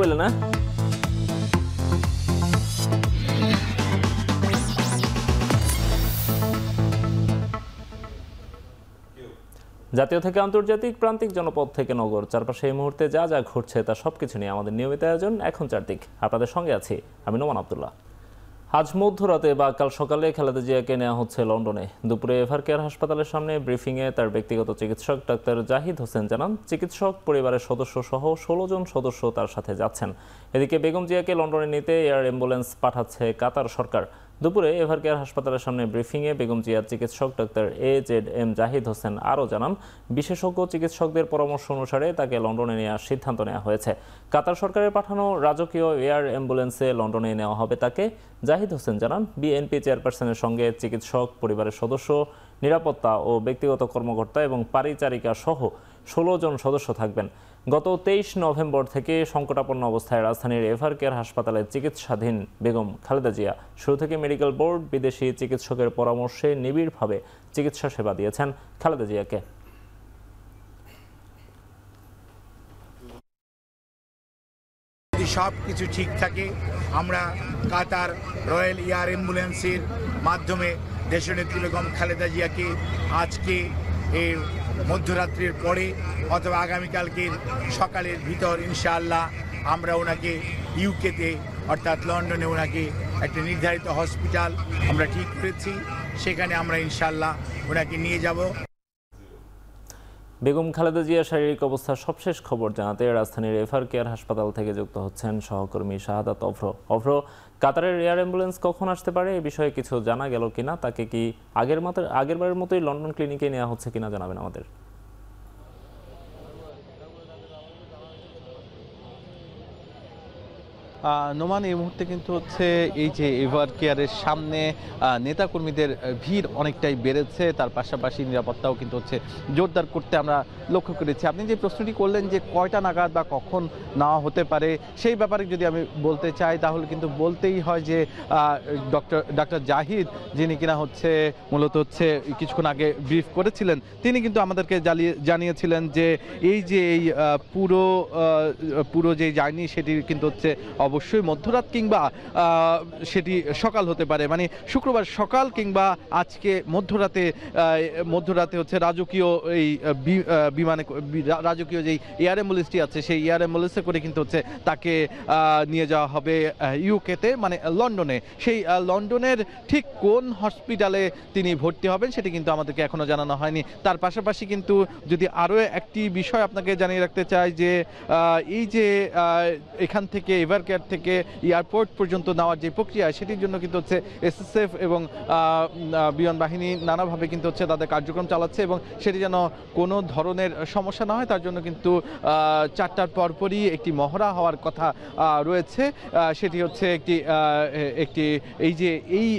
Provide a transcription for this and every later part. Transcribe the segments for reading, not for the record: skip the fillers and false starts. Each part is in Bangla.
বলে না জাতীয় থেকে আন্তর্জাতিক, প্রান্তিক জনপদ থেকে নগর, চারপাশে এই মুহূর্তে যা যা ঘটছে তা সবকিছু নিয়ে আমাদের নিয়মিত আয়োজন এখন চারদিক। আপনাদের সঙ্গে আছি আমি নোমান আব্দুল্লাহ। আজ মধ্যরাতে বা কাল সকালে খালেদা জিয়াকে নেওয়া হচ্ছে লন্ডনে। দুপুরে এভারকেয়ার হাসপাতালের সামনে ব্রিফিংয়ে তার ব্যক্তিগত চিকিৎসক ডাক্তার জাহিদ হোসেন জানান, চিকিৎসক, পরিবারের সদস্য সহ 16 জন সদস্য তার সাথে যাচ্ছেন। এদিকে বেগম জিয়াকে লন্ডনে নিতে এয়ার অ্যাম্বুলেন্স পাঠাচ্ছে কাতার সরকার। দুপুরে এভারকেয়ার হাসপাতালের সামনে ব্রিফিংয়ে বেগম জিয়ার চিকিৎসক ডাক্তার AZM জাহিদ হোসেন আরও জানান, বিশেষজ্ঞ চিকিৎসকদের পরামর্শ অনুসারে তাকে লন্ডনে নেওয়ার সিদ্ধান্ত নেওয়া হয়েছে। কাতার সরকারের পাঠানো রাজকীয় এয়ার অ্যাম্বুলেন্সে লন্ডনে নেওয়া হবে তাকে। জাহিদ হোসেন জানান, বিএনপি চেয়ারপারসনের সঙ্গে চিকিৎসক, পরিবারের সদস্য, নিরাপত্তা ও ব্যক্তিগত কর্মকর্তা এবং পারিচারিকা সহ 16 জন সদস্য থাকবেন। গত 23 নভেম্বর থেকে সংকটাপন্ন অবস্থায় রাজধানীর এভারকেয়ার হাসপাতালে চিকিৎসাধীন বেগম খালেদা জিয়া শুরু থেকে মেডিকেল বোর্ড বিদেশি চিকিৎসকের পরামর্শে নিবিড়ভাবে চিকিৎসা সেবা দিয়েছেন খালেদা জিয়াকে। সব কিছু ঠিক থাকে, আমরা কাতার রয়্যাল এয়ার অ্যাম্বুলেন্সের মাধ্যমে দেশনেত্রী বেগম খালেদা জিয়াকে আজকে এই মধ্যরাত্রির পরে অথবা আগামীকালকের সকালের ভিতর ইনশাআল্লাহ আমরা ওনাকে ইউকেতে অর্থাৎ লন্ডনে ওনাকে একটা নির্ধারিত হসপিটাল আমরা ঠিক করেছি, সেখানে আমরা ইনশাআল্লাহ ওনাকে নিয়ে যাব। বেগম খালেদা জিয়ার শারীরিক অবস্থার সবশেষ খবর জানাতে রাজধানীর এভারকেয়ার হাসপাতাল থেকে যুক্ত হচ্ছেন সহকর্মী শাহাদাত অভ্র। কাতারের এয়ার অ্যাম্বুলেন্স কখন আসতে পারে এ বিষয়ে কিছু জানা গেল কিনা, তাকে কি আগেরবারের মতোই লন্ডন ক্লিনিকে নেওয়া হচ্ছে কিনা জানাবেন আমাদের। নোমান, এই মুহূর্তে কিন্তু হচ্ছে এই যে এভারকেয়ারের সামনে নেতাকর্মীদের ভিড় অনেকটাই বেড়েছে, তার পাশাপাশি নিরাপত্তাও কিন্তু হচ্ছে জোরদার করতে আমরা লক্ষ্য করেছি। আপনি যে প্রশ্নটি করলেন যে কয়টা নাগাদ বা কখন নেওয়া হতে পারে, সেই ব্যাপারে যদি আমি বলতে চাই তাহলে কিন্তু বলতেই হয় যে ডাক্তার জাহিদ, যিনি কিনা হচ্ছে মূলত হচ্ছে কিছুক্ষণ আগে ব্রিফ করেছিলেন, তিনি কিন্তু আমাদেরকে জানিয়েছিলেন যে এই যে এই পুরো যে জার্নি সেটি কিন্তু হচ্ছে অবশ্যই মধ্যরাত কিংবা সেটি সকাল হতে পারে, মানে শুক্রবার সকাল কিংবা আজকে মধ্যরাতে হচ্ছে রাজকীয় এই বিমানে, রাজকীয় যেই এয়ার অ্যাম্বুলেন্সটি আছে সেই এয়ার অ্যাম্বুলেন্সে করে কিন্তু হচ্ছে তাকে নিয়ে যাওয়া হবে ইউকেতে, মানে লন্ডনে। সেই লন্ডনের ঠিক কোন হসপিটালে তিনি ভর্তি হবেন সেটি কিন্তু আমাদেরকে এখনো জানানো হয়নি। তার পাশাপাশি কিন্তু যদি আরও একটি বিষয় আপনাকে জানিয়ে রাখতে চাই যে এই যে এখান থেকে এভারকেয়ার থেকে এয়ারপোর্ট পর্যন্ত নেওয়ার যে প্রক্রিয়া সেটির জন্য কিন্তু হচ্ছে SSF এবং বিমান বাহিনী নানাভাবে কিন্তু হচ্ছে তাদের কার্যক্রম চালাচ্ছে এবং সেটি যেন কোনো ধরনের সমস্যা না হয় তার জন্য কিন্তু 4টার পরপরই একটি মহড়া হওয়ার কথা রয়েছে। সেটি হচ্ছে একটি এই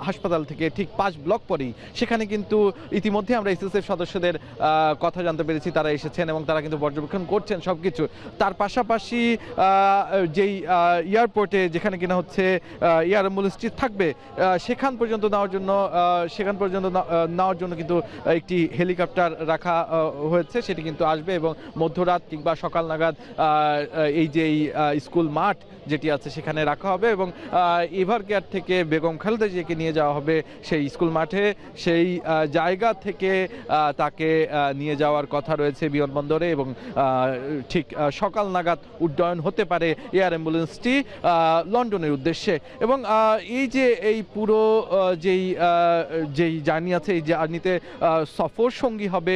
হাসপাতাল থেকে ঠিক 5 ব্লক পরেই সেখানে কিন্তু ইতিমধ্যে আমরা SSF সদস্যদের কথা জানতে পেরেছি, তারা এসেছেন এবং তারা কিন্তু পর্যবেক্ষণ করছেন সবকিছু। তার পাশাপাশি যেই এয়ারপোর্টে যেখানে কিনা হচ্ছে এয়ার অ্যাম্বুলেন্সটি থাকবে সেখান পর্যন্ত নেওয়ার জন্য কিন্তু একটি হেলিকপ্টার রাখা হয়েছে, সেটি কিন্তু আসবে এবং মধ্যরাত কিংবা সকাল নাগাদ এই যে স্কুল মাঠ যেটি আছে সেখানে রাখা হবে এবং এভারকেয়ার থেকে বেগম খালেদা জিয়াকে নিয়ে যাওয়া হবে সেই স্কুল মাঠে। সেই জায়গা থেকে তাকে নিয়ে যাওয়ার কথা রয়েছে বিমানবন্দরে এবং ঠিক সকাল নাগাদ উড্ডয়ন হতে পারে এয়ার অ্যাম্বুলেন্সটি লন্ডনের উদ্দেশ্যে। এবং এই পুরো যেই জার্নি আছে, এই জার্নিতে সফর সঙ্গী হবে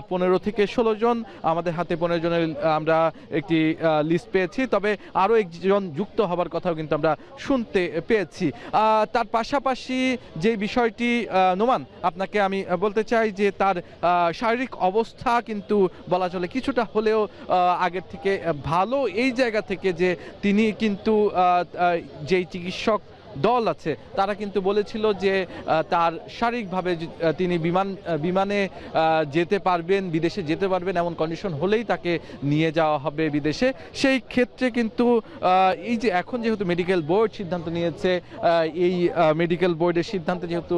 15 থেকে 16 জন। আমাদের হাতে 15 জনের আমরা একটি লিস্ট পেয়েছি, তবে আরও একজন যুক্ত হবার কথাও কিন্তু আমরা শুনতে পেয়েছি। তার পাশাপাশি যে বিষয়টি নোমান আপনাকে আমি বলতে চাই যে তার শারীরিক অবস্থা কিন্তু বলা চলে কিছুটা হলেও আগের থেকে ভালো, এই জায়গা থেকে যে তিনি কিন্তু যেই চিকিৎসক দল আছে তারা কিন্তু বলেছিল যে তার শারীরিকভাবে তিনি বিমানে যেতে পারবেন, বিদেশে যেতে পারবেন, এমন কন্ডিশন হলেই তাকে নিয়ে যাওয়া হবে বিদেশে। সেই ক্ষেত্রে কিন্তু এই যে এখন যেহেতু মেডিকেল বোর্ড সিদ্ধান্ত নিয়েছে, এই মেডিকেল বোর্ডের সিদ্ধান্তে যেহেতু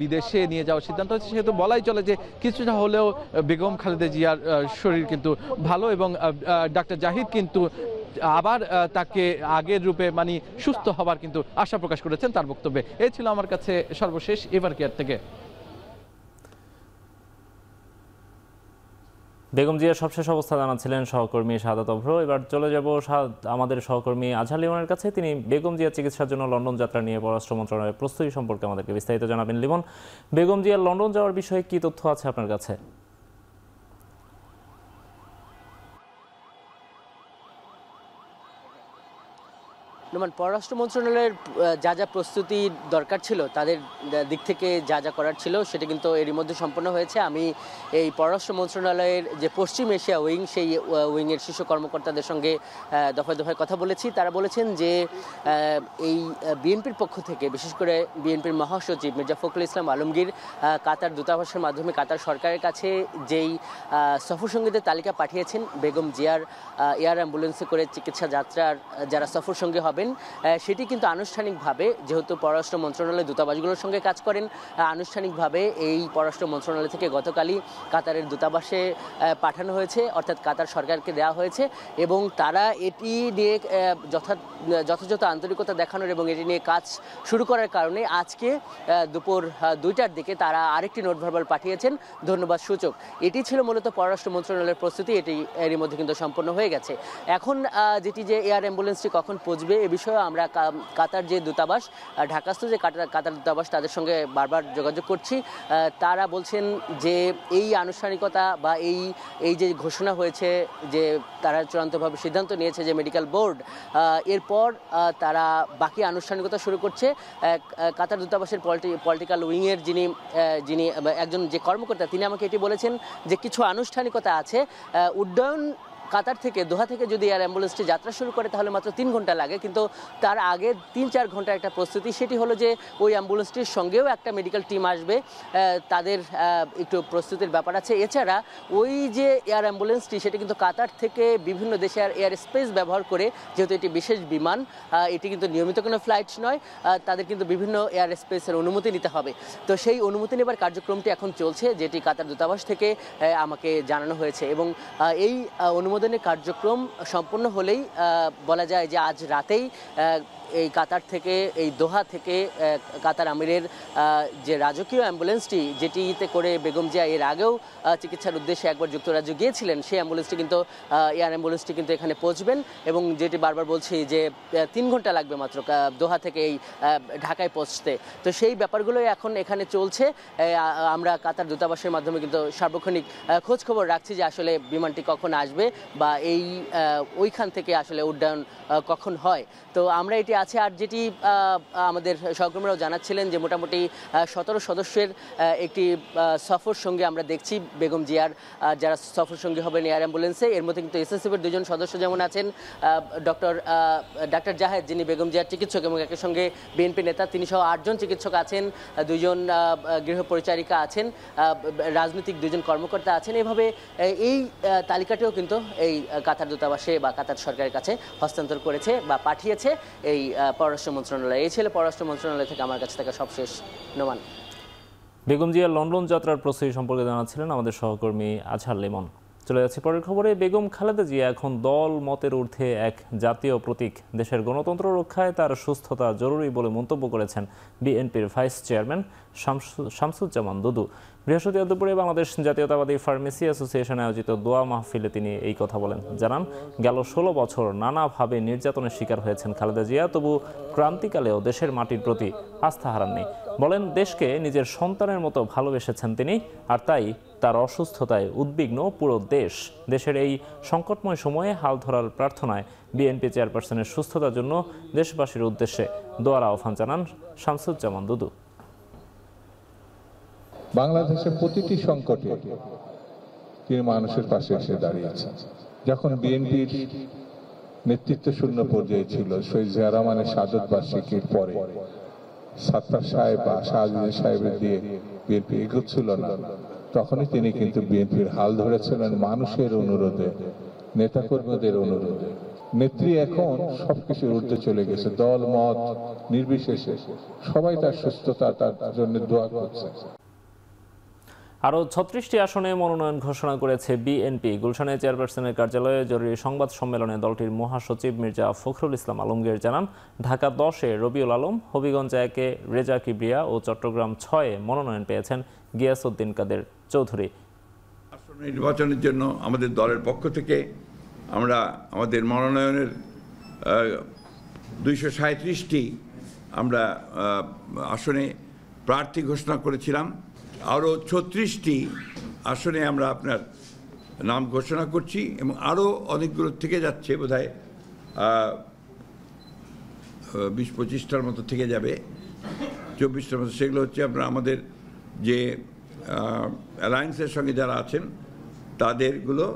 বিদেশে নিয়ে যাওয়ার সিদ্ধান্ত হচ্ছে, সেহেতু বলাই চলে যে কিছুটা হলেও বেগম খালেদা জিয়ার শরীর কিন্তু ভালো এবং ডাক্তার জাহিদ কিন্তু আবার তাকে আগের রূপে মানে সুস্থ হবার কিন্তু আশা প্রকাশ করেছেন তার বক্তব্যে। এই ছিল আমার কাছে সর্বশেষ এভারকেয়ার থেকে। বেগম জিয়ার সবশেষ অবস্থা জানাচ্ছিলেন সহকর্মী শাহাদাত অভ্র। এবার চলে যাব আমাদের সহকর্মী আজহার লিমনের কাছে। তিনি বেগম জিয়ার চিকিৎসার জন্য লন্ডন যাত্রা নিয়ে পররাষ্ট্র মন্ত্রণালয়ের প্রস্তুতি সম্পর্কে আমাদেরকে বিস্তারিত জানাবেন। লিমন, বেগম জিয়ার লন্ডন যাওয়ার বিষয়ে কি তথ্য আছে আপনার কাছে? পররাষ্ট্র মন্ত্রণালয়ের যা যা প্রস্তুতি দরকার ছিল তাদের দিক থেকে যা যা করার ছিল সেটা কিন্তু এরই মধ্যে সম্পন্ন হয়েছে। আমি এই পররাষ্ট্র মন্ত্রণালয়ের যে পশ্চিম এশিয়া উইং, সেই উইংয়ের শীর্ষ কর্মকর্তাদের সঙ্গে দফায় দফায় কথা বলেছি। তারা বলেছেন যে এই বিএনপির পক্ষ থেকে, বিশেষ করে বিএনপির মহাসচিব মির্জা ফখরুল ইসলাম আলমগীর কাতার দূতাবাসের মাধ্যমে কাতার সরকারের কাছে যেই সফরসঙ্গীদের তালিকা পাঠিয়েছেন বেগম জিয়ার এয়ার অ্যাম্বুলেন্সে করে চিকিৎসা যাত্রার যারা সফরসঙ্গী হবেন, সেটি কিন্তু আনুষ্ঠানিকভাবে, যেহেতু পররাষ্ট্র মন্ত্রণালয় দূতাবাসগুলোর সঙ্গে কাজ করেন, আনুষ্ঠানিকভাবে এই পররাষ্ট্র মন্ত্রণালয় থেকে গতকালই কাতারের দূতাবাসে পাঠানো হয়েছে, অর্থাৎ কাতার সরকারকে দেওয়া হয়েছে। এবং তারা এটি নিয়ে যথাযথ আন্তরিকতা দেখানোর এবং এটি নিয়ে কাজ শুরু করার কারণে আজকে দুপুর 2টার দিকে তারা আরেকটি নোট ভার্বাল পাঠিয়েছেন ধন্যবাদ সূচক। এটি ছিল মূলত পররাষ্ট্র মন্ত্রণালয়ের প্রস্তুতি, এটি এরই মধ্যে কিন্তু সম্পন্ন হয়ে গেছে। এখন যেটি যে এয়ার অ্যাম্বুলেন্সটি কখন পৌঁছবে এ বিষয়ে আমরা কাতার যে দূতাবাস, ঢাকাস্থ যে কাতার দূতাবাস, তাদের সঙ্গে বারবার যোগাযোগ করছি। তারা বলছেন যে এই আনুষ্ঠানিকতা বা এই যে ঘোষণা হয়েছে যে তারা চূড়ান্তভাবে সিদ্ধান্ত নিয়েছে যে মেডিকেল বোর্ড, এরপর তারা বাকি আনুষ্ঠানিকতা শুরু করছে। কাতার দূতাবাসের পলিটিক্যাল উইংয়ের যিনি একজন যে কর্মকর্তা, তিনি আমাকে এটি বলেছেন যে কিছু আনুষ্ঠানিকতা আছে। উড্ডয়ন কাতার থেকে, দোহা থেকে যদি এয়ার অ্যাম্বুলেন্সটি যাত্রা শুরু করে তাহলে মাত্র 3 ঘন্টা লাগে, কিন্তু তার আগে 3-4 ঘন্টার একটা প্রস্তুতি। সেটি হলো যে ওই অ্যাম্বুলেন্সটির সঙ্গেও একটা মেডিকেল টিম আসবে, তাদের একটু প্রস্তুতির ব্যাপার আছে। এছাড়া ওই যে এয়ার অ্যাম্বুলেন্সটি, সেটি কিন্তু কাতার থেকে বিভিন্ন দেশের এয়ার স্পেস ব্যবহার করে, যেহেতু এটি বিশেষ বিমান, এটি কিন্তু নিয়মিত কোনো ফ্লাইট নয়, তাদের কিন্তু বিভিন্ন এয়ার স্পেসের অনুমতি নিতে হবে। তো সেই অনুমতি নেবার কার্যক্রমটি এখন চলছে, যেটি কাতার দূতাবাস থেকে আমাকে জানানো হয়েছে। এবং এই অনুমোদনের কার্যক্রম সম্পন্ন হলেই বলা যায় যে আজ রাতেই এই কাতার থেকে, এই দোহা থেকে কাতার আমিরের যে রাজকীয় অ্যাম্বুলেন্সটি, যেটিতে করে বেগম জিয়া এর আগেও চিকিৎসার উদ্দেশ্যে একবার যুক্তরাজ্য গিয়েছিলেন, সেই অ্যাম্বুলেন্সটি কিন্তু, এয়ার অ্যাম্বুলেন্সটি কিন্তু এখানে পৌঁছবেন। এবং যেটি বারবার বলছি যে 3 ঘন্টা লাগবে মাত্র দোহা থেকে এই ঢাকায় পৌঁছতে। তো সেই ব্যাপারগুলোই এখন এখানে চলছে। আমরা কাতার দূতাবাসের মাধ্যমে কিন্তু সার্বক্ষণিক খোঁজ খবর রাখছি যে আসলে বিমানটি কখন আসবে বা ওইখান থেকে আসলে উড্ডয়ন কখন হয়। তো আমরা এটি আছে। আর যেটি আমাদের সহকর্মীরাও জানাচ্ছিলেন যে মোটামুটি 17 সদস্যের একটি সফর সঙ্গী আমরা দেখছি বেগম জিয়ার, যারা সফর সঙ্গী হবেন এয়ার অ্যাম্বুলেন্সে। এর মধ্যে কিন্তু এসএসএফের 2জন সদস্য যেমন আছেন, ডাক্তার জাহেদ, যিনি বেগম জিয়ার চিকিৎসক, এবং একই সঙ্গে বিএনপি নেতা, তিনি সহ 8 জন চিকিৎসক আছেন, 2 জন গৃহ পরিচারিকা আছেন, রাজনৈতিক 2 জন কর্মকর্তা আছেন। এভাবে এই তালিকাটিও কিন্তু এই কাতার দূতাবাসে বা কাতার সরকারের কাছে হস্তান্তর করেছে বা পাঠিয়েছে এই পররাষ্ট্র মন্ত্রণালয়। এই ছিল পররাষ্ট্র মন্ত্রণালয় থেকে আমার কাছে থাকা সবশেষ নোমান। বেগম জিয়ার লন্ডন যাত্রার প্রস্তুতি সম্পর্কে জানাচ্ছিলেন আমাদের সহকর্মী আজহার লিমন। চলে যাচ্ছে পরের খবরে। বেগম খালেদা জিয়া এখন দল মতের ঊর্ধ্বে এক জাতীয় প্রতীক। দেশের গণতন্ত্র রক্ষায় তার সুস্থতা জরুরি বলে মন্তব্য করেছেন বিএনপির ভাইস চেয়ারম্যান শামসুজ্জামান দুদু। বৃহস্পতিবার দুপুরে বাংলাদেশ জাতীয়তাবাদী ফার্মেসি অ্যাসোসিয়েশন আয়োজিত দোয়া মাহফিলে তিনি এই কথা বলেন। জানান, গেল 16 বছর নানাভাবে নির্যাতনের শিকার হয়েছেন খালেদা জিয়া, তবু ক্রান্তিকালেও দেশের মাটির প্রতি আস্থা হারাননি। বলেন, দেশকে নিজের সন্তানের মতো ভালোবেসেছেন তিনি, আর তাই তার অসুস্থতায় উদ্বিগ্ন পুরো দেশ। দেশের এই সংকটময় সময়ে হাল ধরার প্রার্থনায় বিএনপি চেয়ারপারসনের সুস্থতার জন্য দেশবাসীর উদ্দেশ্যে দোয়ার আহ্বান জানান শামসুজ্জামান দুদু। বাংলাদেশের প্রতিটি সংকটে তিনি মানুষের পাশে এসে দাঁড়িয়েছেন। যখন বিএনপির নেতৃত্ব শূন্য পর্যায়ে ছিল, শহীদ জিয়া রহমানের শাহাদত বার্ষিকীর পরে সাত্তার সাহেব বা শাহজাহান সাহেবের দিয়ে বিএনপি এগোচ্ছিল না, তখনই তিনি কিন্তু বিএনপির হাল ধরেছিলেন মানুষের অনুরোধে, নেতাকর্মীদের অনুরোধে। নেত্রী এখন সবকিছু ঊর্ধ্বে চলে গেছে, দল মত নির্বিশেষে সবাই তার সুস্থতা, তার জন্য দোয়া করছে। আরও ৩৬টি আসনে মনোনয়ন ঘোষণা করেছে বিএনপি। গুলশানে চেয়ারপারসনের কার্যালয়ে জরুরি সংবাদ সম্মেলনে দলটির মহাসচিব মির্জা ফখরুল ইসলাম আলমগীর জানান, ঢাকা 10-এ রবিউল আলম, হবিগঞ্জ 1-এ রেজা কিবরিয়া ও চট্টগ্রাম 6-এ মনোনয়ন পেয়েছেন গিয়াসউদ্দিন কাদের চৌধুরী। নির্বাচনের জন্য আমাদের দলের পক্ষ থেকে আমরা আমাদের মনোনয়নের 237টি আমরা আসনে প্রার্থী ঘোষণা করেছিলাম। আরও 36টি আসনে আমরা আপনার নাম ঘোষণা করছি এবং আরও অনেকগুলো থেকে যাচ্ছে, বোধহয় 20-25টার মতো থেকে যাবে, 24টার মতো। সেগুলো হচ্ছে আপনার আমাদের যে অ্যালায়েন্সের সঙ্গে যারা আছেন তাদেরগুলো,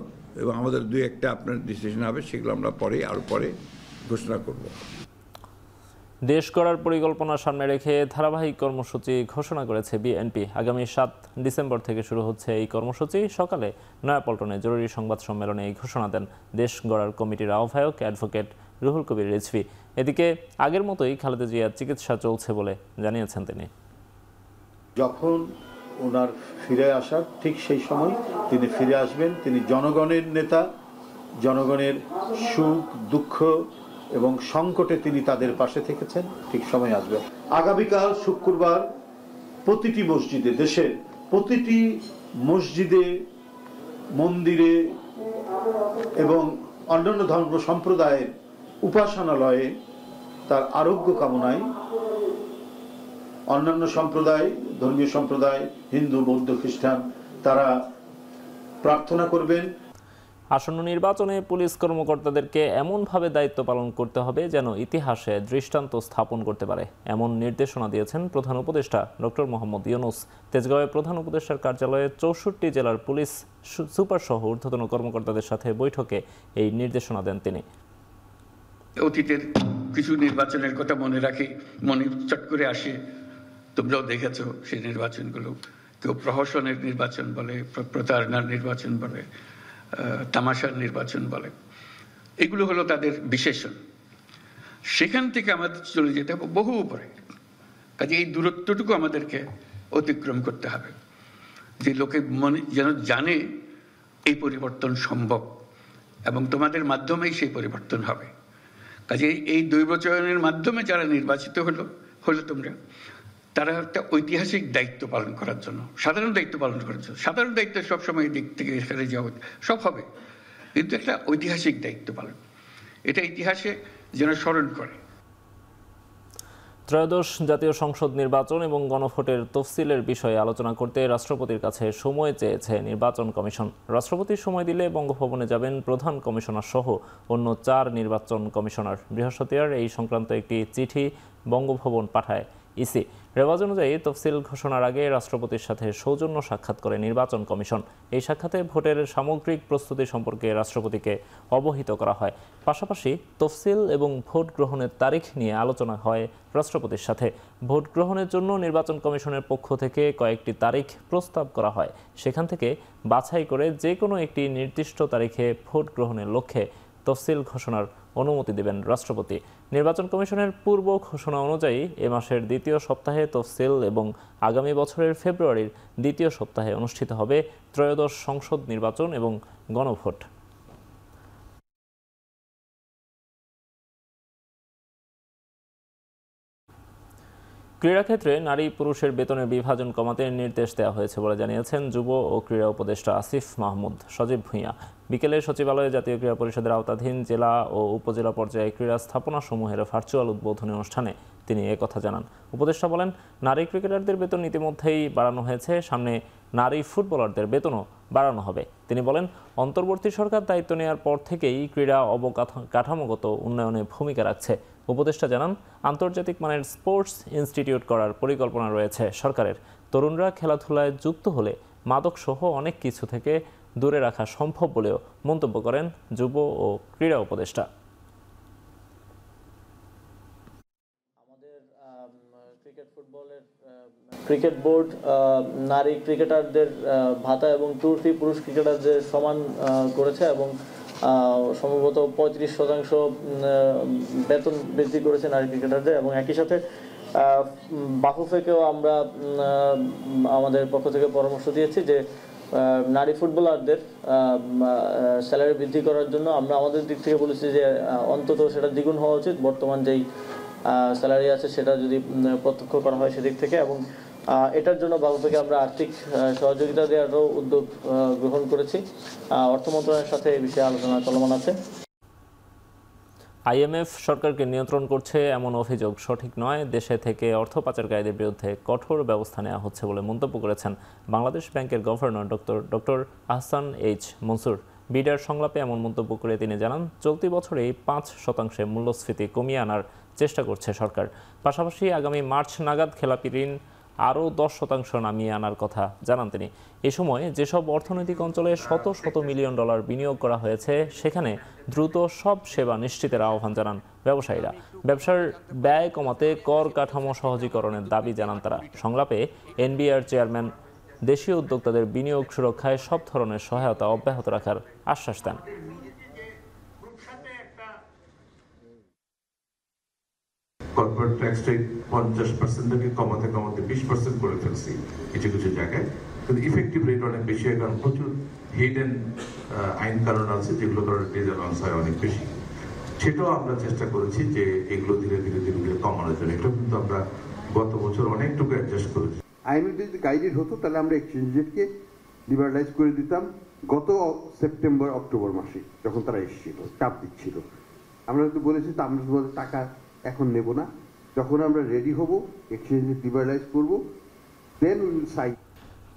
এবং আমাদের 2-1টা আপনার ডিসিশন হবে, সেগুলো আমরা আরও পরে ঘোষণা করব। দেশ গড়ার পরিকল্পনা সামনে রেখে ধারাবাহিক কর্মসূচি ঘোষণা করেছে বিএনপি। আগামী 7 ডিসেম্বর থেকে শুরু হচ্ছে এই কর্মসূচি। সকালে নয়াপল্টনে জরুরি সংবাদ সম্মেলনে এই ঘোষণা দেন দেশ গড়ার কমিটির আহ্বায়ক অ্যাডভোকেট রুহুল কবির রিজভী। এদিকে আগের মতোই খালেদা জিয়ার চিকিৎসা চলছে বলে জানিয়েছেন তিনি। যখন ওনার ফিরে আসার ঠিক সেই সময় তিনি ফিরে আসবেন। তিনি জনগণের নেতা, জনগণের সুখ দুঃখ এবং সংকটে তিনি তাদের পাশে থেকেছেন, ঠিক সময় আসবেন। আগামীকাল শুক্রবার প্রতিটি মসজিদে, দেশের প্রতিটি মসজিদে, মন্দিরে এবং অন্যান্য ধর্ম সম্প্রদায়ের উপাসনালয়ে তার আরোগ্য কামনায় অন্যান্য সম্প্রদায়, ধর্মীয় সম্প্রদায়, হিন্দু, বৌদ্ধ, খ্রিস্টান, তারা প্রার্থনা করবেন। আসন্ন নির্বাচনে পুলিশ কর্মকর্তাদেরকে এমনভাবে দায়িত্ব পালন করতে হবে যেন ইতিহাসে দৃষ্টান্ত স্থাপন করতে পারে, এমন নির্দেশনা দিয়েছেন প্রধান উপদেষ্টা ডক্টর মোহাম্মদ ইউনূস। তেজগাঁওয়ে প্রধান উপদেষ্টার কার্যালয়ে 64 জেলার পুলিশ সুপার সহ ঊর্ধ্বতন কর্মকর্তাদের সাথে বৈঠকে এই নির্দেশনা দেন তিনি। অতীতের কিছু নির্বাচনের কথা মনে চট করে আসে, তোমরাও দেখেছো সেই নির্বাচনগুলো। কেউ প্রহসনের নির্বাচন বলে, প্রতারণার নির্বাচন বলে, তামাশার নির্বাচন বলে। এগুলো হলো তাদের বিশেষণ। সেখান থেকে আমাদের চলে যেতে হবে বহু উপরে। কাজে এই দূরত্বটুকু আমাদেরকে অতিক্রম করতে হবে, যে লোকে মনে যেন জানে এই পরিবর্তন সম্ভব এবং তোমাদের মাধ্যমেই সেই পরিবর্তন হবে। কাজে এই দৈবচয়নের মাধ্যমে যারা নির্বাচিত হলো তোমরা, তারা একটা ঐতিহাসিক দায়িত্ব পালন করার জন্য, সাধারণ দায়িত্ব পালন করার জন্য। সাধারণ দায়িত্ব সবসময় এই দিক থেকে এখানে যাওয়া সব হবে, কিন্তু একটা ঐতিহাসিক দায়িত্ব পালন, এটা ইতিহাসে যেন স্মরণ করে। ত্রয়োদশ জাতীয় সংসদ নির্বাচন এবং গণভোটের তফসিলের বিষয়ে আলোচনা করতে রাষ্ট্রপতির কাছে সময় চেয়েছে নির্বাচন কমিশন। রাষ্ট্রপতি সময় দিলে বঙ্গভবনে যাবেন প্রধান কমিশনার সহ অন্য 4 নির্বাচন কমিশনার। বৃহস্পতিবার এই সংক্রান্ত একটি চিঠি বঙ্গভবন পাঠায় ইসি। রেওয়াজ অনুযায়ী তফসিল ঘোষণার আগে রাষ্ট্রপতির সাথে সৌজন্য সাক্ষাৎ করে নির্বাচন কমিশন। এই সাক্ষাতে ভোটের সামগ্রিক প্রস্তুতি সম্পর্কে রাষ্ট্রপতিকে অবহিত করা হয়। পাশাপাশি তফসিল এবং ভোট গ্রহণের তারিখ নিয়ে আলোচনা হয় রাষ্ট্রপতির সাথে। ভোট গ্রহণের জন্য নির্বাচন কমিশনের পক্ষ থেকে কয়েকটি তারিখ প্রস্তাব করা হয়। সেখান থেকে বাছাই করে যে কোনো একটি নির্দিষ্ট তারিখে ভোট গ্রহণের লক্ষ্যে তফসিল ঘোষণার অনুমতি দেবেন রাষ্ট্রপতি। নির্বাচন কমিশনের পূর্ব ঘোষণা অনুযায়ী এ মাসের 2য় সপ্তাহে তফসিল এবং আগামী বছরের ফেব্রুয়ারির 2য় সপ্তাহে অনুষ্ঠিত হবে ত্রয়োদশ সংসদ নির্বাচন এবং গণভোট। ক্রীড়াক্ষেত্রে নারী পুরুষের বেতনের বিভাজন কমাতে নির্দেশ দেওয়া হয়েছে বলে জানিয়েছেন যুব ও ক্রীড়া উপদেষ্টা আসিফ মাহমুদ সজীব ভূঁইয়া। বিকেলে সচিবালয়ে জাতীয় ক্রীড়া পরিষদের আওতাধীন জেলা ও উপজেলা পর্যায়ে ক্রীড়া স্থাপনাসমূহের ভার্চুয়াল উদ্বোধনী অনুষ্ঠানে তিনি একথা জানান। উপদেষ্টা বলেন, নারী ক্রিকেটারদের বেতন ইতিমধ্যেই বাড়ানো হয়েছে, সামনে নারী ফুটবলারদের বেতনও বাড়ানো হবে। তিনি বলেন, অন্তর্বর্তী সরকার দায়িত্ব নেওয়ার পর থেকেই ক্রীড়া অবকাঠামোগত উন্নয়নে ভূমিকা রাখছে। উপদেষ্টা জানান, আন্তর্জাতিক মানের স্পোর্টস ইনস্টিটিউট করার পরিকল্পনা রয়েছে সরকারের। তরুণরা খেলাধুলায় যুক্ত হলে মাদকসহ অনেক কিছু থেকে দূরে রাখা সম্ভব বলেও মন্তব্য করেন যুব ও ক্রীড়া উপদেষ্টা। ক্রিকেট বোর্ড নারী ক্রিকেটারদের ভাতা এবং ট্যুর ফি পুরুষ ক্রিকেটারদের সমান করেছে এবং সম্ভবত 35% বেতন বৃদ্ধি করেছে নারী ক্রিকেটারদের, এবং একই সাথে বাফুফেকেও আমরা আমাদের পক্ষ থেকে পরামর্শ দিয়েছি যে নারী ফুটবলারদের স্যালারি বৃদ্ধি করার জন্য আমরা আমাদের দিক থেকে বলেছি যে অন্তত সেটা দ্বিগুণ হওয়া উচিত। বর্তমান যেই স্যালারি আছে সেটা যদি প্রত্যক্ষ করা হয় সেদিক থেকে, এবং এটার জন্য বাফুফেকে আমরা আর্থিক সহযোগিতা দেওয়ারও উদ্যোগ গ্রহণ করেছি। অর্থ মন্ত্রণালয়ের সাথে এই বিষয়ে আলোচনা চলমান আছে। আইএমএফ সরকারকে নিয়ন্ত্রণ করছে এমন অভিযোগ সঠিক নয়, দেশে থেকে অর্থ পাচারকারীদের বিরুদ্ধে কঠোর ব্যবস্থা নেওয়া হচ্ছে বলে মন্তব্য করেছেন বাংলাদেশ ব্যাংকের governor doctor Ahsan H Mansur. বিডার সংলাপে এমন মন্তব্য করে তিনি জানান, চলতি বছরেই 5% মূল্যস্ফীতি কমিয়ে আনার চেষ্টা করছে সরকার। পাশাপাশি আগামী মার্চ নাগাদ খেলাপি ঋণ আরও 10% নামিয়ে আনার কথা জানান তিনি। এ সময় যেসব অর্থনৈতিক অঞ্চলে শত শত মিলিয়ন ডলার বিনিয়োগ করা হয়েছে সেখানে দ্রুত সব সেবা নিশ্চিতের আহ্বান জানান ব্যবসায়ীরা। ব্যবসার ব্যয় কমাতে কর কাঠামো সহজীকরণের দাবি জানান তারা। সংলাপে এনবিআর চেয়ারম্যান দেশীয় উদ্যোক্তাদের বিনিয়োগ সুরক্ষায় সব ধরনের সহায়তা অব্যাহত রাখার আশ্বাস দেন। কর্পোরেট ট্যাক্স রেট 50% থেকে কমাতে 20% করে ফেলছি কিছু কিছু জায়গায়, কিন্তু ইফেক্টিভ রেট অনেক বেশি হয়, কারণ প্রচুর হিডেন আইন কারণ আছে যেগুলো কারণে ডিসঅ্যাডভান্স হয় অনেক বেশি। সেটাও আমরা চেষ্টা করেছি যে এগুলো ধীরে ধীরে কমানোর জন্য। এটা কিন্তু আমরা গত বছর অনেকটুকু অ্যাডজাস্ট করেছি। আইএমএফ যদি গাইডেড হতো তাহলে আমরা এক্সচেঞ্জ রেটকে লিবারালাইজ করে দিতাম গত সেপ্টেম্বর অক্টোবর মাসে, যখন তারা এসেছিল চাপ দিচ্ছিল। আমরা কিন্তু বলেছি তো আমরা টাকা এখন নেব না, যখন আমরা রেডি হব এক্সচেঞ্জ রেট লিবারালাইজ করব, দেন উইল সাইন।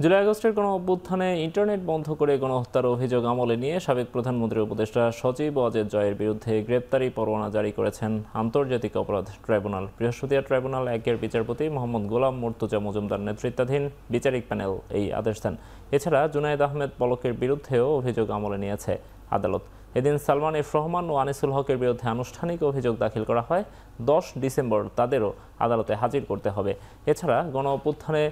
জুলাই আগস্টের গণ অভ্যুত্থানে ইন্টারনেট বন্ধ করে গণহত্যার অভিযোগ আমলে নিয়ে সাবেক প্রধানমন্ত্রীর উপদেষ্টা সজীব ওয়াজেদ জয়ের বিরুদ্ধে গ্রেপ্তারি পরোয়ানা জারি করেছেন আন্তর্জাতিক অপরাধ ট্রাইব্যুনাল। বৃহস্পতিবার ট্রাইব্যুনাল 1-এর বিচারপতি মোহাম্মদ গোলাম মুর্তজা মজুমদার নেতৃত্বাধীন বিচারিক প্যানেল এই আদেশ দেন। এছাড়া জুনায়েদ আহমেদ পলকের বিরুদ্ধেও অভিযোগ আমলে নিয়েছে আদালত। এদিন সালমান এফ রহমান ও আনিসুল হকের বিরুদ্ধে আনুষ্ঠানিক অভিযোগ দাখিল করা হয়। 10 ডিসেম্বর তাদেরও আদালতে হাজির করতে হবে। এছাড়া গণ অভ্যুত্থানে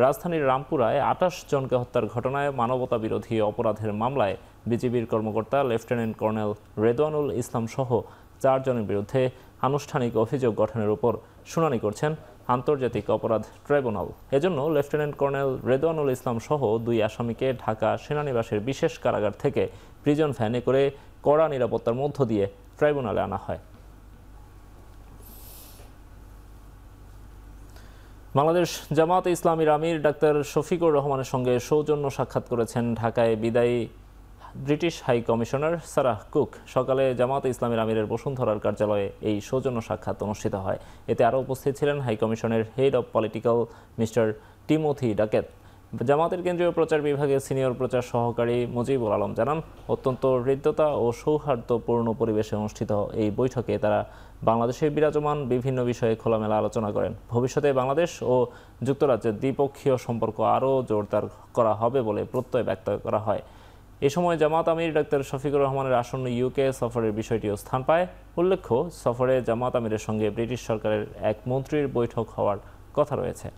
রাজধানীর রামপুরায় 28 জনকে হত্যার ঘটনায় মানবতা বিরোধী অপরাধের মামলায় বিজিবির কর্মকর্তা লেফটেন্যান্ট কর্নেল রেদওয়ানুল ইসলাম সহ 4 জনের বিরুদ্ধে আনুষ্ঠানিক অভিযোগ গঠনের উপর শুনানি করছেন আন্তর্জাতিক অপরাধ ট্রাইব্যুনাল। এজন্য লেফটেন্যান্ট কর্নেল রেদওয়ানুল ইসলাম সহ 2 আসামিকে ঢাকা সেনানিবাসের বিশেষ কারাগার থেকে প্রিজন ভ্যানে করে কড়া নিরাপত্তার মধ্য দিয়ে ট্রাইব্যুনালে আনা হয়। বাংলাদেশ জামায়াতে ইসলামীর আমির ডাক্তার শফিকুর রহমানের সঙ্গে সৌজন্য সাক্ষাৎ করেছেন ঢাকায় বিদায়ী British high commissioner Sarah Cook. সকালে জামায়াতে ইসলামীর আমিরের বসুন্ধরার কার্যালয়ে এই সৌজন্য সাক্ষাৎ অনুষ্ঠিত হয়। এতে আরও উপস্থিত ছিলেন হাই কমিশনের head of political mister Timothy Duckett. জামায়াতের কেন্দ্রীয় প্রচার বিভাগের সিনিয়র প্রচার সহকারী মুজিবুল আলম জানান, অত্যন্ত হৃদ্যতা ও সৌহার্দ্যপূর্ণ পরিবেশে অনুষ্ঠিত এই বৈঠকে তারা বাংলাদেশের বিরাজমান বিভিন্ন বিষয়ে খোলামেলা আলোচনা করেন। ভবিষ্যতে বাংলাদেশ ও যুক্তরাজ্যের দ্বিপক্ষীয় সম্পর্ক আরও জোরদার করা হবে বলে প্রত্যয় ব্যক্ত করা হয়। এ সময় জামায়াত আমির ডাক্তার শফিকুর রহমানের আসন্ন ইউকে সফরের বিষয়টিও স্থান পায়। উল্লেখ্য, সফরে জামায়াত আমিরের সঙ্গে ব্রিটিশ সরকারের এক মন্ত্রীর বৈঠক হওয়ার কথা রয়েছে।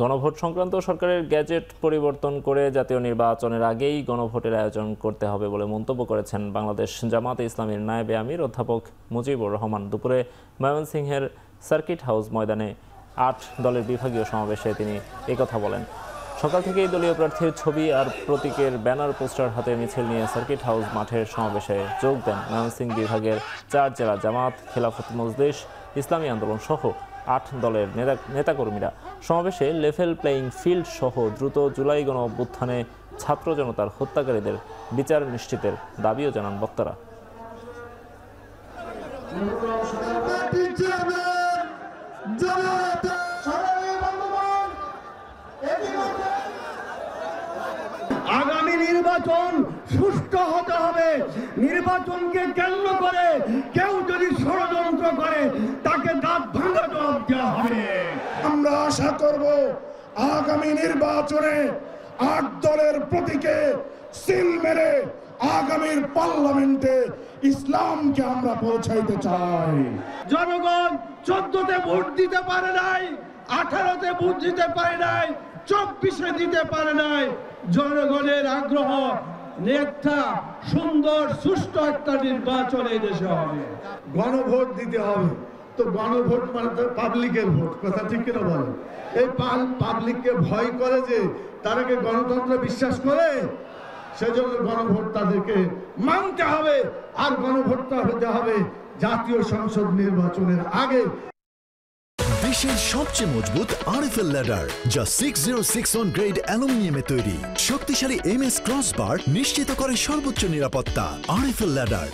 গণভোট সংক্রান্ত সরকারের গ্যাজেট পরিবর্তন করে জাতীয় নির্বাচনের আগেই গণভোটের আয়োজন করতে হবে বলে মন্তব্য করেছেন বাংলাদেশ জামায়াতে ইসলামীর নায়েবে আমির অধ্যাপক মুজিবুর রহমান। দুপুরে ময়মনসিংহের সার্কিট হাউস ময়দানে 8 দলের বিভাগীয় সমাবেশে তিনি একথা বলেন। সকাল থেকেই দলীয় প্রার্থীর ছবি আর প্রতীকের ব্যানার পোস্টার হাতে মিছিল নিয়ে সার্কিট হাউস মাঠের সমাবেশে যোগ দেন ময়মনসিংহ বিভাগের 4 জেলা জামাত, খেলাফত মজলিস, ইসলামী আন্দোলন সহ 8 দলের নেতাকর্মীরা। সমাবেশে লেভেল প্লেয়িং ফিল্ড সহ দ্রুত জুলাই গণ অভ্যুত্থানে ছাত্র জনতার হত্যাকারীদের বিচার নিশ্চিতের দাবিও জানান বক্তারা। আগামী নির্বাচন সুষ্ঠু হতে হবে। নির্বাচনকে কেন্দ্র করে কেউ যদি ষড়যন্ত্র করে তাকে দাঁত ভাঙা জবাব দেওয়া হবে। আমরা আশা করব আগামী নির্বাচনে 8 দলের প্রতীকে সিল মেরে আগামীর পার্লামেন্টে ইসলামকে আমরা পৌঁছাইতে চাই। জনগণ 14তে ভোট দিতে পারে নাই, 18তে ভোট দিতে পারে নাই, 24-এ দিতে পারে নাই। জনগণের আগ্রহ একটা সুন্দর সুষ্ঠু একটা নির্বাচন এই দেশে হবে। গণভোট দিতে হবে, তো গণভোট মানে তো পাবলিকের ভোট, কথা ঠিক কিনা বলেন? এই পাবলিককে ভয় করে যে তারা কি গণতন্ত্র বিশ্বাস করে, সেজন্য গণভোট তাদেরকে মানতে হবে। আর গণভোটটা হতে হবে জাতীয় সংসদ নির্বাচনের আগে। দেশের সবচেয়ে মজবুত আরএফএল ল্যাডার, যা 6061 গ্রেড অ্যালুমিনিয়ামে তৈরি। শক্তিশালী এমএস ক্রসবার নিশ্চিত করে সর্বোচ্চ নিরাপত্তা। RFL ladder.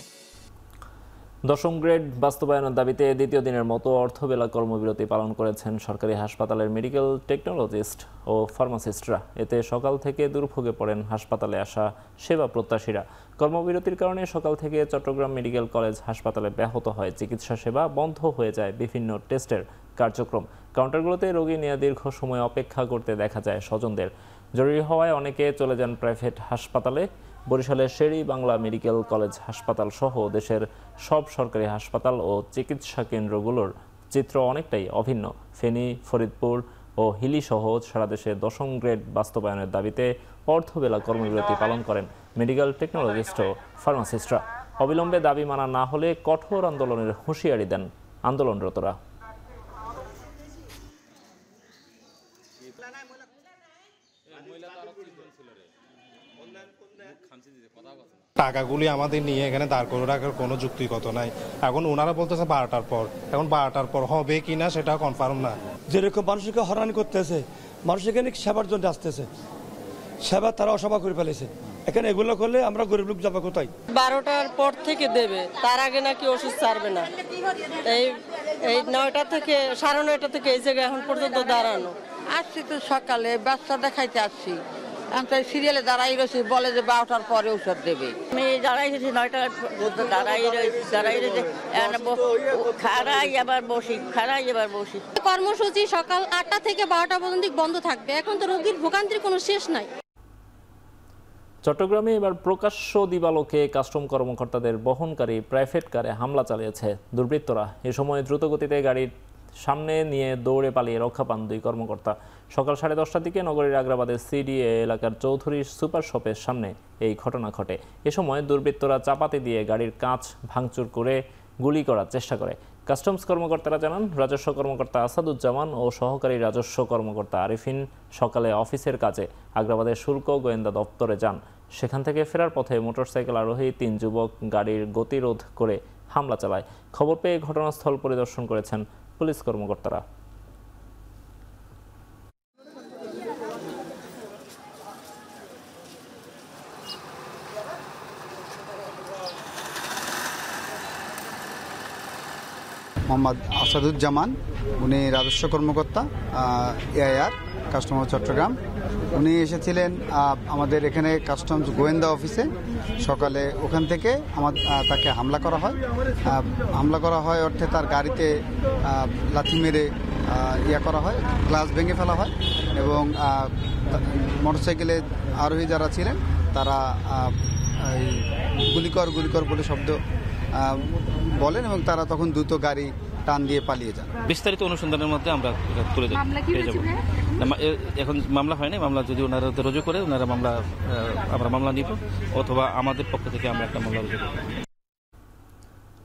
10ম গ্রেড বাস্তবায়নের দাবিতে দ্বিতীয় দিনের মতো অর্থবেলা কর্মবিরতি পালন করেছেন সরকারি হাসপাতালের মেডিকেল টেকনোলজিস্ট ও ফার্মাসিস্টরা। এতে সকাল থেকে দুর্ভোগে পড়েন হাসপাতালে আসা সেবা প্রত্যাশীরা। কর্মবিরতির কারণে সকাল থেকে চট্টগ্রাম মেডিকেল কলেজ হাসপাতালে ব্যাহত হয় চিকিৎসা সেবা, বন্ধ হয়ে যায় বিভিন্ন টেস্টের কার্যক্রম। কাউন্টারগুলোতে রোগী নিয়ে দীর্ঘ সময় অপেক্ষা করতে দেখা যায় স্বজনদের। জরুরি হওয়ায় অনেকে চলে যান প্রাইভেট হাসপাতালে। বরিশালের শেরি বাংলা মেডিকেল কলেজ হাসপাতাল সহ দেশের সব সরকারি হাসপাতাল ও চিকিৎসা কেন্দ্রগুলোর চিত্র অনেকটাই অভিন্ন। ফেনী, ফরিদপুর ও হিলি সহ সারা দেশে 10ম গ্রেড বাস্তবায়নের দাবিতে অর্ধবেলা কর্মবিরতি পালন করেন মেডিকেল টেকনোলজিস্ট ও ফার্মাসিস্টরা। অবিলম্বে দাবি মানা না হলে কঠোর আন্দোলনের হুঁশিয়ারি দেন আন্দোলনরতরা। টাকাগুলি আমাদের নিয়ে এখানে দাঁড় করে রাখার কোনো যুক্তিগত নাই। এখন ওনারা বলতেছে 12টার পর, এখন 12টার পর হবে কি না সেটা কনফার্ম না। যেরকম মানুষকে হয়রানি করতেছে, মানুষ এখানে সেবার জন্য আসতেছে, সেবা তারা অসভা করে ফেলেছে। এখানে এগুলো করলে আমরা গরিব লোক যাবো কোথায়? 12টার পর থেকে দেবে, তার আগে নাকি ওষুধ ছাড়বে না। এই 9টা থেকে 9:30 থেকে এই জায়গায় এখন পর্যন্ত দাঁড়ানো। আসছি তো সকালে, বাচ্চা দেখাইতে আসছি, আমি সিরিয়ালে দাঁড়াই রয়েছি, বলে যে 12টার পরে ঔষধ দেবে। আমি দাঁড়াই রয়েছি 9টা দাঁড়াই রয়েছে, খাড়াই আবার বসি, খাড়াই আবার বসি। কর্মসূচি সকাল 8টা থেকে 12টা পর্যন্ত বন্ধ থাকবে। এখন তো রোগীর ভোগান্তির কোনো শেষ নাই। চট্টগ্রামে এবার প্রকাশ্য দিবালোকে কাস্টম কর্মকর্তাদের বহনকারী প্রাইভেট কারে হামলা চালিয়েছে দুর্বৃত্তরা। এ সময় দ্রুতগতিতে গাড়ির সামনে নিয়ে দৌড়ে পালিয়ে রক্ষা পান 2 কর্মকর্তা। সকাল 10:30টার দিকে নগরীর আগ্রাবাদের সিডিএ এলাকার চৌধুরী সুপার শপের সামনে এই ঘটনা ঘটে। এ সময় দুর্বৃত্তরা চাপাতি দিয়ে গাড়ির কাঁচ ভাঙচুর করে গুলি করার চেষ্টা করে। কাস্টমস কর্মকর্তারা জানান, রাজস্ব কর্মকর্তা আসাদুজ্জামান ও সহকারী রাজস্ব কর্মকর্তা আরিফিন সকালে অফিসের কাজে আগ্রাবাদের শুল্ক গোয়েন্দা দপ্তরে যান। সেখান থেকে ফেরার পথে মোটরসাইকেল আরোহী 3 যুবক গাড়ির গতিরোধ করে হামলা চালায়। খবর পেয়ে ঘটনাস্থল পরিদর্শন করেছেন পুলিশ কর্মকর্তারা। মোহাম্মদ আসাদুজ্জামান, উনি রাজস্ব কর্মকর্তা এআইআর কাস্টমার চট্টগ্রাম। উনি এসেছিলেন আমাদের এখানে কাস্টমস গোয়েন্দা অফিসে সকালে। ওখান থেকে তাকে হামলা করা হয় অর্থে তার গাড়িতে লাথি মেরে করা হয়, গ্লাস ভেঙে ফেলা হয় এবং মোটরসাইকেলে আরোহী যারা ছিলেন তারা গুলিকর বলে শব্দ বলেন এবং তারা তখন দ্রুত গাড়ি টান দিয়ে পালিয়ে যান। বিস্তারিত অনুসন্ধানের মধ্যে আমরা তুলে যাব। এখন মামলা হয়নি, মামলা যদি ওনারা রুজু করে আমরা মামলা নিব, অথবা আমাদের পক্ষ থেকে আমরা একটা মামলা রুজু করব।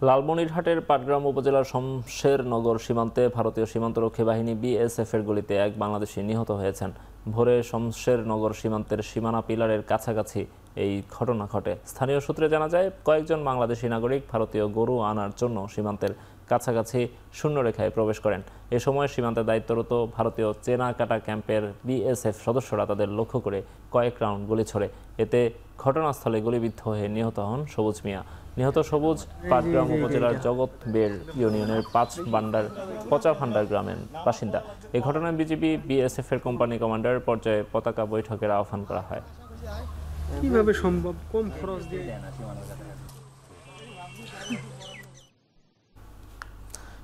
লালমনিরহাটের পাটগ্রাম উপজেলার শমশেরনগর সীমান্তে ভারতীয় সীমান্তরক্ষী বাহিনী বিএসএফের গুলিতে এক বাংলাদেশি নিহত হয়েছেন। ভোরে শমশেরনগর সীমান্তের সীমানা পিলারের কাছাকাছি এই ঘটনা ঘটে। স্থানীয় সূত্রে জানা যায়, কয়েকজন বাংলাদেশি নাগরিক ভারতীয় গরু আনার জন্য সীমান্তের কাছাকাছি শূন্যরেখায় প্রবেশ করেন। এ সময় সীমান্তে দায়িত্বরত ভারতীয় চেনাকাটা ক্যাম্পের বিএসএফ সদস্যরা তাদের লক্ষ্য করে কয়েক রাউন্ড গুলি ছোড়ে। এতে ঘটনাস্থলে গুলিবিদ্ধ হয়ে নিহত হন সবুজ মিয়া। নিহত সবুজ পাটগ্রাম উপজেলার জগৎবের ইউনিয়নের 5 পচা ভান্ডার গ্রামের বাসিন্দা। এই ঘটনায় বিজিবি বিএসএফ এর কোম্পানি কমান্ডার পর্যায়ে পতাকা বৈঠকের আহ্বান করা হয়। কিভাবে সম্ভব কম খরচ দিয়ে?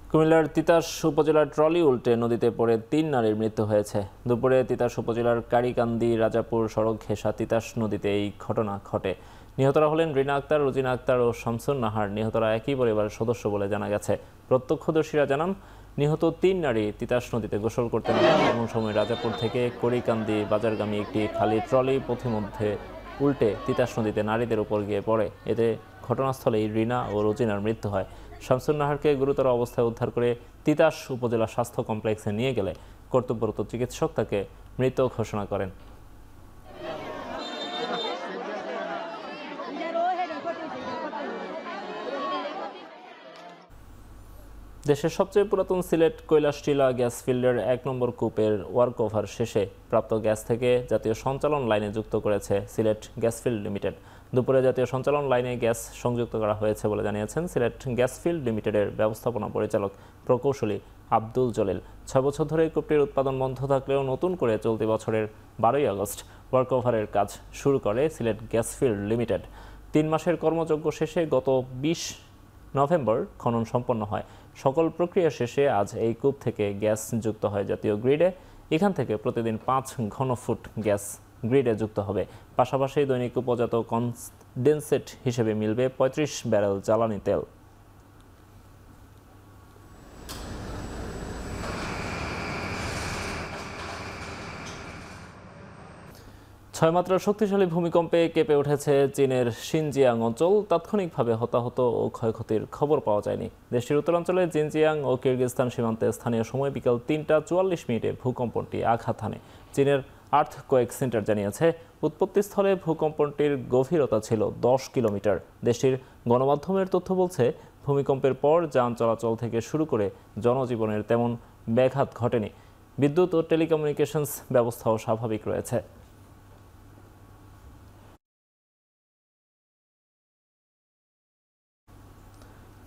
কুমিল্লার তিতাস উপজেলার ট্রলি উল্টে নদীতে পড়ে 3 নারীর মৃত্যু হয়েছে। দুপুরে তিতাস উপজেলার কারিকান্দি রাজাপুর সড়ক ঘেঁষা তিতাস নদীতে এই ঘটনা ঘটে। নিহতরা হলেন রিনা আক্তার, রোজিনা আক্তার ও শামসুন নাহার। নিহতরা একই পরিবারের সদস্য বলে জানা গেছে। প্রত্যক্ষদর্শীরা জানান, নিহত 3 নারী তিতাস নদীতে গোসল করতে নামেন। এমন সময় রাজাপুর থেকে করিকান্দি বাজারগামী একটি খালি ট্রলি পথিমধ্যে উল্টে তিতাস নদীতে নারীদের উপর গিয়ে পড়ে। এতে ঘটনাস্থলেই রিনা ও রোজিনার মৃত্যু হয়। শামসুন নাহারকে গুরুতর অবস্থায় উদ্ধার করে তিতাস উপজেলা স্বাস্থ্য কমপ্লেক্সে নিয়ে গেলে কর্তব্যরত চিকিৎসক তাকে মৃত ঘোষণা করেন। দেশের সবচেয়ে পুরাতন সিলেট কৈলাসটিলা গ্যাস ফিল্ডের 1 নম্বর কূপের ওয়ার্কওভার শেষে প্রাপ্ত গ্যাস থেকে জাতীয় সঞ্চালন লাইনে যুক্ত করেছে সিলেট গ্যাস ফিল্ড লিমিটেড। দুপুরে জাতীয় সঞ্চালন লাইনে গ্যাস সংযুক্ত করা হয়েছে বলে জানিয়েছেন সিলেট গ্যাস ফিল্ড লিমিটেডের ব্যবস্থাপনা পরিচালক প্রকৌশলী আব্দুল জলিল। 6 বছর ধরে কূপটির উৎপাদন বন্ধ থাকলেও নতুন করে চলতি বছরের 12ই আগস্ট ওয়ার্কওভারের কাজ শুরু করে সিলেট গ্যাস ফিল্ড লিমিটেড। 3 মাসের কর্মযজ্ঞ শেষে গত 20 নভেম্বর খনন সম্পন্ন হয়। সকল প্রক্রিয়া শেষে আজ এই কূপ থেকে গ্যাস যুক্ত হয় জাতীয় গ্রিডে। এখান থেকে প্রতিদিন 5 ঘনফুট গ্যাস গ্রিডে যুক্ত হবে। পাশাপাশি দৈনিক উপজাত কনডেনসেট হিসেবে মিলবে 35 ব্যারেল জ্বালানি তেল। ছয়মাত্রার শক্তিশালী ভূমিকম্পে কেঁপে উঠেছে চীনের শিনজিয়াং অঞ্চল। তাৎক্ষণিকভাবে হতাহত ও ক্ষয়ক্ষতির খবর পাওয়া যায়নি। দেশটির উত্তরাঞ্চলে জিনজিয়াং ও কিরগিজস্তান সীমান্তে স্থানীয় সময় বিকাল 3টা 44 মিনিটে ভূকম্পনটি আঘাত হানে। চীনের আর্থকোয়েক সেন্টার জানিয়েছে উৎপত্তিস্থলে ভূকম্পনটির গভীরতা ছিল 10 কিলোমিটার। দেশটির গণমাধ্যমের তথ্য বলছে ভূমিকম্পের পর যান চলাচল থেকে শুরু করে জনজীবনের তেমন ব্যাঘাত ঘটেনি। বিদ্যুৎ ও টেলিকমিউনিকেশনস ব্যবস্থাও স্বাভাবিক রয়েছে।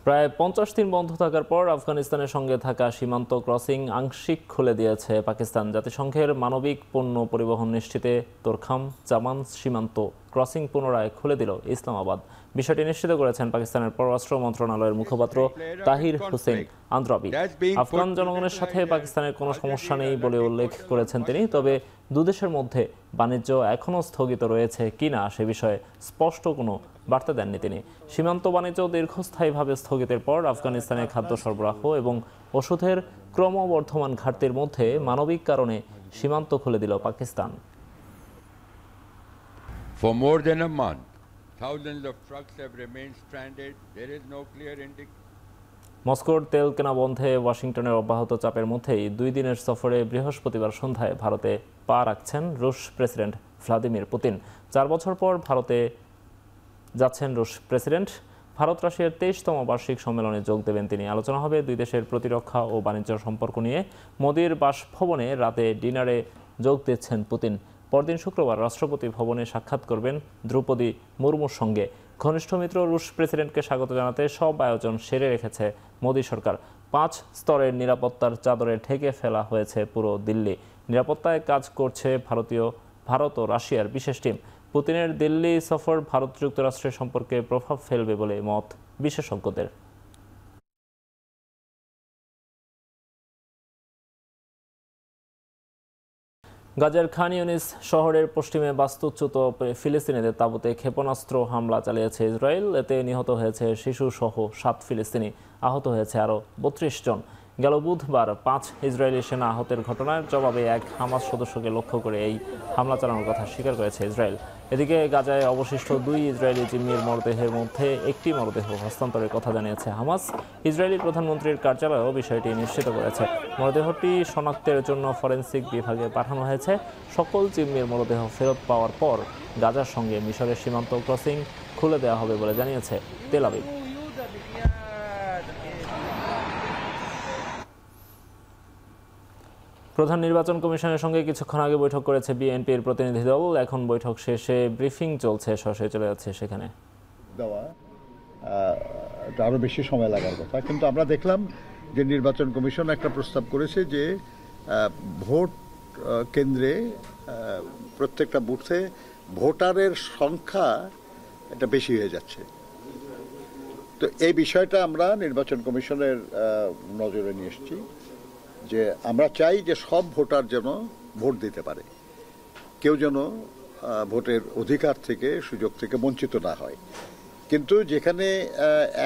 প্রায় 50 দিন বন্ধ থাকার পর আফগানিস্তানের সঙ্গে থাকা সীমান্ত ক্রসিং আংশিক খুলে দিয়েছে পাকিস্তান। জাতিসংঘের মানবিক পণ্য পরিবহন নিশ্চিতে তোরখাম জামান সীমান্ত ক্রসিং পুনরায় খুলে দিল ইসলামাবাদ। বিষয়টি নিশ্চিত করেছেন পাকিস্তানের পররাষ্ট্র মন্ত্রণালয়ের মুখপাত্র তাহির হোসেন আন্দ্রাবি। আফগান জনগণের সাথে পাকিস্তানের কোনো সমস্যা নেই বলে উল্লেখ করেছেন তিনি। তবে দুদেশের মধ্যে বাণিজ্য এখনও স্থগিত রয়েছে কিনা সে বিষয়ে স্পষ্ট কোনো বার্তা দেননি তিনি। সীমান্ত বাণিজ্য দীর্ঘস্থায়ীভাবে স্থগিতের পর আফগানিস্তানে খাদ্য সরবরাহ এবং ওষুধের ক্রমবর্ধমান ঘাটতির মধ্যে মানবিক কারণে সীমান্ত খুলে দিল Pakistan. For more than a month, thousands of trucks have remained stranded. There is no clear indication. মস্কোর তেল কেনা বন্ধে ওয়াশিংটনের অব্যাহত চাপের মধ্যেই 2 দিনের সফরে বৃহস্পতিবার সন্ধ্যায় ভারতে পা রাখছেন রুশ প্রেসিডেন্ট ভ্লাদিমির পুতিন। 4 বছর পর ভারতে যাচ্ছেন রুশ প্রেসিডেন্ট। ভারত রাশিয়ার 23তম বার্ষিক সম্মেলনে যোগ দেবেন তিনি। আলোচনা হবে দুই দেশের প্রতিরক্ষা ও বাণিজ্য সম্পর্ক নিয়ে। মোদির বাসভবনে রাতে ডিনারে যোগ দিচ্ছেন পুতিন। পরদিন শুক্রবার রাষ্ট্রপতি ভবনে সাক্ষাৎ করবেন দ্রৌপদী মুর্মুর সঙ্গে। ঘনিষ্ঠ মিত্র রুশ প্রেসিডেন্টকে স্বাগত জানাতে সব আয়োজন সেরে রেখেছে মোদি সরকার। 5 স্তরের নিরাপত্তার চাদরে ঢেকে ফেলা হয়েছে পুরো দিল্লি। নিরাপত্তায় কাজ করছে ভারত ও রাশিয়ার বিশেষ টিম। পুতিনের দিল্লি সফর ভারত যুক্তরাষ্ট্রের সম্পর্কে প্রভাব ফেলবে বলে মত বিশেষজ্ঞদের। গাজার খান ইউনিস শহরের পশ্চিমে বাস্তুচ্যুত ফিলিস্তিনিদের তাঁবুতে ক্ষেপণাস্ত্র হামলা চালিয়েছে ইসরায়েল। এতে নিহত হয়েছে শিশুসহ 7 ফিলিস্তিনি, আহত হয়েছে আরও 32 জন। গেল বুধবার 5 ইসরায়েলি সেনা আহতের ঘটনার জবাবে এক হামাস সদস্যকে লক্ষ্য করে এই হামলা চালানোর কথা স্বীকার করেছে ইসরায়েল। এদিকে গাজায় অবশিষ্ট 2 ইসরায়েলি জিম্মির মরদেহের মধ্যে একটি মরদেহ হস্তান্তরের কথা জানিয়েছে হামাস। ইসরায়েলি প্রধানমন্ত্রীর কার্যালয়ও বিষয়টি নিশ্চিত করেছে। মরদেহটি শনাক্তের জন্য ফরেনসিক বিভাগে পাঠানো হয়েছে। সকল জিম্মির মরদেহ ফেরত পাওয়ার পর গাজার সঙ্গে মিশরের সীমান্ত ক্রসিং খুলে দেওয়া হবে বলে জানিয়েছে তেল আবিব। প্রধান নির্বাচন কমিশনের সঙ্গে কিছুক্ষণ আগে বৈঠক করেছে বিএনপির প্রতিনিধি দল। এখন বৈঠক শেষে ব্রিফিং চলছে, সরাসরি চলে যাচ্ছে সেখানে। দেওয়া আরও বেশি সময় লাগার কথা, কিন্তু আমরা দেখলাম যে নির্বাচন কমিশন একটা প্রস্তাব করেছে যে ভোট কেন্দ্রে প্রত্যেকটা বুথে ভোটারের সংখ্যা এটা বেশি হয়ে যাচ্ছে। তো এই বিষয়টা আমরা নির্বাচন কমিশনের নজরে নিয়ে এসেছি যে আমরা চাই যে সব ভোটার যেন ভোট দিতে পারে, কেউ যেন ভোটের অধিকার থেকে সুযোগ থেকে বঞ্চিত না হয়। কিন্তু যেখানে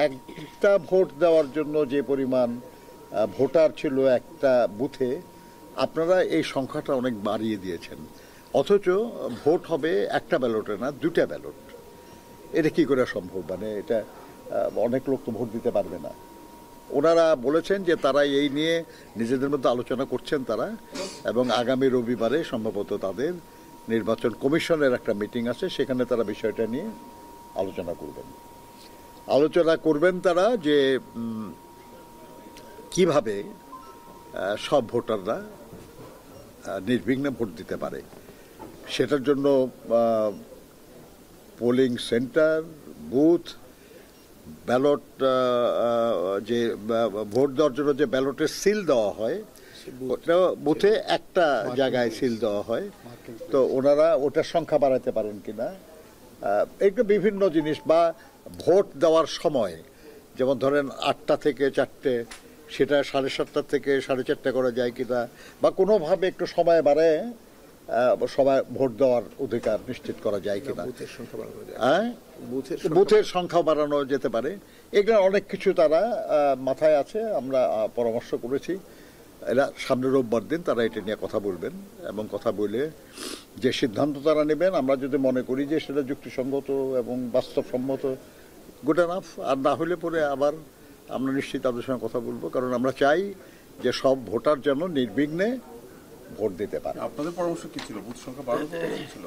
একটা ভোট দেওয়ার জন্য যে পরিমাণ ভোটার ছিল একটা বুথে, আপনারা এই সংখ্যাটা অনেক বাড়িয়ে দিয়েছেন। অথচ ভোট হবে একটা ব্যালটে না, 2টা ব্যালট। এটা কি করে সম্ভব? মানে এটা অনেক লোক তো ভোট দিতে পারবে না। ওনারা বলেছেন যে তারা এই নিয়ে নিজেদের মধ্যে আলোচনা করছেন তারা, এবং আগামী রবিবারে সম্ভবত তাদের নির্বাচন কমিশনের একটা মিটিং আছে, সেখানে তারা বিষয়টা নিয়ে আলোচনা করবেন তারা যে কিভাবে সব ভোটাররা নির্বিঘ্নে ভোট দিতে পারে। সেটার জন্য পোলিং সেন্টার, বুথ, ব্যালট, যে ভোট দেওয়ার জন্য যে ব্যালটের সিল দেওয়া হয়, ওটা বুথে একটা জায়গায় সিল দেওয়া হয়, তো ওনারা ওটার সংখ্যা বাড়াতে পারেন কিনা, এইটা বিভিন্ন জিনিস। বা ভোট দেওয়ার সময়, যেমন ধরেন 8টা থেকে 4টে, সেটা 7:30 থেকে 4:30 করা যায় কিনা, বা কোনোভাবে একটু সময় বাড়ায় সবাই ভোট দেওয়ার অধিকার নিশ্চিত করা যায় কিনা, বুথের সংখ্যা বাড়ানো যেতে পারে। এগুলো অনেক কিছু তারা মাথায় আছে, আমরা পরামর্শ করেছি। এরা সামনের রোববার দিন তারা এটা নিয়ে কথা বলবেন, এবং কথা বলে যে সিদ্ধান্ত তারা নেবেন, আমরা যদি মনে করি যে সেটা যুক্তিসঙ্গত এবং বাস্তবসম্মত, গুড এনাফ। আর না হলে পরে আবার আমরা নিশ্চিত তাদের সঙ্গে কথা বলবো, কারণ আমরা চাই যে সব ভোটার যেন নির্বিঘ্নে ভোট দিতে পারে। আপনাদের পরামর্শ কি ছিল? বুথ সংখ্যা বাড়ানো ছিল?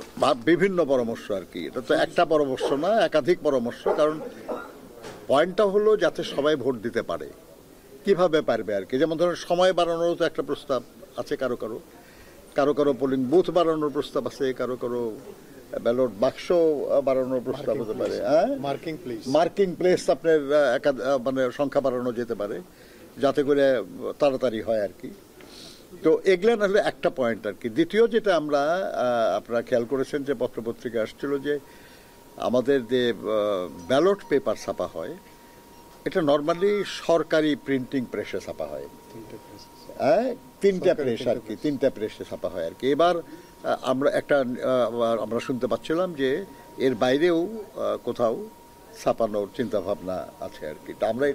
বিভিন্ন পরামর্শ আর কি, এটা তো একটা পরামর্শ না, একাধিক পরামর্শ। কারণ পয়েন্টটা হলো যাতে সবাই ভোট দিতে পারে। কিভাবে পারবে আর কি, যেমন ধরেন সময় বাড়ানোরও তো একটা প্রস্তাব আছে কারো পোলিং বুথ বাড়ানোর প্রস্তাব আছে, কারো ব্যালট বাক্স বাড়ানোর প্রস্তাব হতে পারে, মার্কিং প্লেস আপনার মানে সংখ্যা বাড়ানো যেতে পারে, যাতে করে তাড়াতাড়ি হয় আর কি। তো এগুলো না হলে একটা পয়েন্ট আর কি। দ্বিতীয় যেটা আমরা আপনারা খেয়াল করেছেন যে পত্রপত্রিকা আসছিল যে আমাদের যে ব্যালট পেপার ছাপা হয়, এটা নর্মালি সরকারি প্রিন্টিং প্রেসে ছাপা হয়, 3টা প্রেস আর কি, 3টা প্রেসে ছাপা হয় আর কি। এবার আমরা শুনতে পাচ্ছিলাম যে এর বাইরেও কোথাও ছাপানোর চিন্তা ভাবনা আছে আর কি। আমরা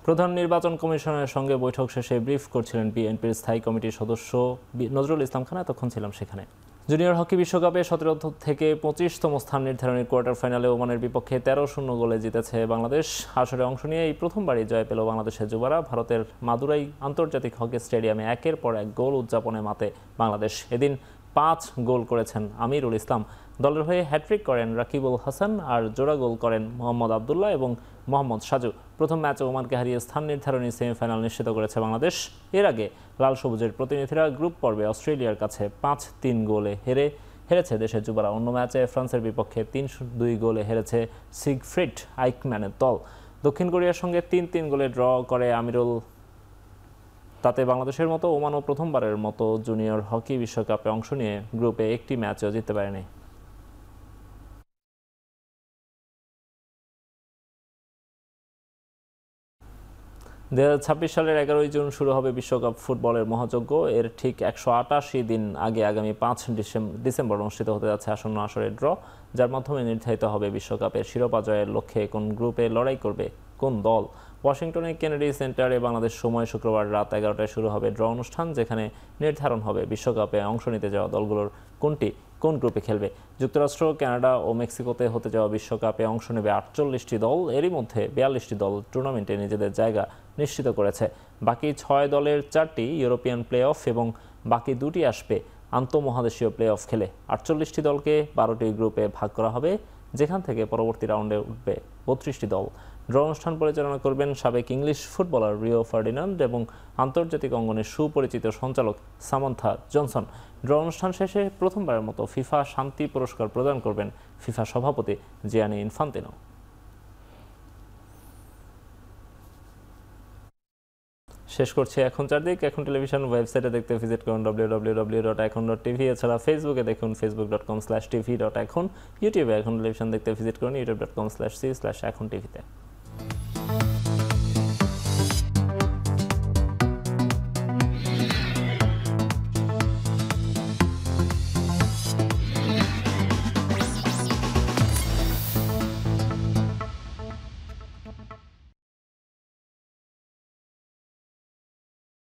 প্রধান নির্বাচন কমিশনের সঙ্গে বৈঠক শেষে ব্রিফ করছিলেন বিএনপির স্থায়ী কমিটির সদস্য নজরুল ইসলাম খান। এতক্ষণ ছিলাম সেখানে। জুনিয়র হকি বিশ্বকাপে 17 থেকে 25তম স্থান নির্ধারণী কোয়ার্টার ফাইনালে ওমানের বিপক্ষে 13-0 গোলে জিতেছে বাংলাদেশ। আসরে অংশ নিয়ে এই প্রথমবারই জয় পেল বাংলাদেশের যুবারা। ভারতের মাদুরাই আন্তর্জাতিক হকি স্টেডিয়ামে একের পর এক গোল উদযাপনে মাতে বাংলাদেশ। এদিন 5 গোল করেছেন আমিরুল ইসলাম। দলের হয়ে হ্যাট্রিক করেন রাকিবুল হাসান, আর জোড়া গোল করেন মোহাম্মদ আবদুল্লাহ এবং মোহাম্মদ সাজু। প্রথম ম্যাচে ওমানকে হারিয়ে স্থান নির্ধারণী সেমিফাইনাল নিশ্চিত করেছে বাংলাদেশ। এর আগে লাল সবুজের প্রতিনিধিরা গ্রুপ পর্বে অস্ট্রেলিয়ার কাছে 5-3 গোলে হেরেছে দেশের যুবারা। অন্য ম্যাচে ফ্রান্সের বিপক্ষে 3-2 গোলে হেরেছে সিগফ্রিড আইকম্যানের দল। দক্ষিণ কোরিয়ার সঙ্গে 3-3 গোলে ড্র করে আমিরুল। তাতে বাংলাদেশের মতো ওমানও প্রথমবারের মতো জুনিয়র হকি বিশ্বকাপে অংশ নিয়ে গ্রুপে একটি ম্যাচও জিততে পারেনি। 2026 সালের 11 জুন শুরু হবে বিশ্বকাপ ফুটবলের মহাযজ্ঞ। এর ঠিক 188 দিন আগে আগামী 5 ডিসেম্বর অনুষ্ঠিত হতে যাচ্ছে আসন্ন আসরের ড্র, যার মাধ্যমে নির্ধারিত হবে বিশ্বকাপের শিরোপা জয়ের লক্ষ্যে কোন গ্রুপে লড়াই করবে কোন দল। ওয়াশিংটনে কেনেডি সেন্টারে বাংলাদেশ সময় শুক্রবার রাত 11টায় শুরু হবে ড্র অনুষ্ঠান, যেখানে নির্ধারণ হবে বিশ্বকাপে অংশ নিতে যাওয়া দলগুলোর কোন গ্রুপে খেলবে। যুক্তরাষ্ট্র, কানাডা ও মেক্সিকোতে হতে যাওয়া বিশ্বকাপে অংশ নেবে 48টি দল। এরই মধ্যে 42টি দল টুর্নামেন্টে নিজেদের জায়গা নিশ্চিত করেছে। বাকি 6 দলের 4টি ইউরোপিয়ান প্লে অফ এবং বাকি 2টি আসবে আন্তঃমহাদেশীয় প্লে অফ খেলে। 48টি দলকে 12টি গ্রুপে ভাগ করা হবে, যেখান থেকে পরবর্তী রাউন্ডে উঠবে 32টি দল। ড্র অনুষ্ঠান পরিচালনা করবেন সাবেক ইংলিশ ফুটবলার রিও ফার্ডিনান্ড এবং আন্তর্জাতিক অঙ্গনের সুপরিচিত সঞ্চালক সামান্থা জনসন। ড্র অনুষ্ঠান শেষে প্রথমবারের মতো ফিফা শান্তি পুরস্কার প্রদান করবেন ফিফা সভাপতি জিয়ানি ইনফান্তিনো। শেষ করছি এখন চারদিক। এখন টেলিভিশন ওয়েবসাইটে দেখতে ভিজিট করুন www.ekhon.tv। এছাড়া ফেসবুকে দেখুন facebook.com/tv.ekhon। ইউটিউবে এখন টেলিভিশন দেখতে ভিজিট করুন youtube.com/c/ekhon tv তে।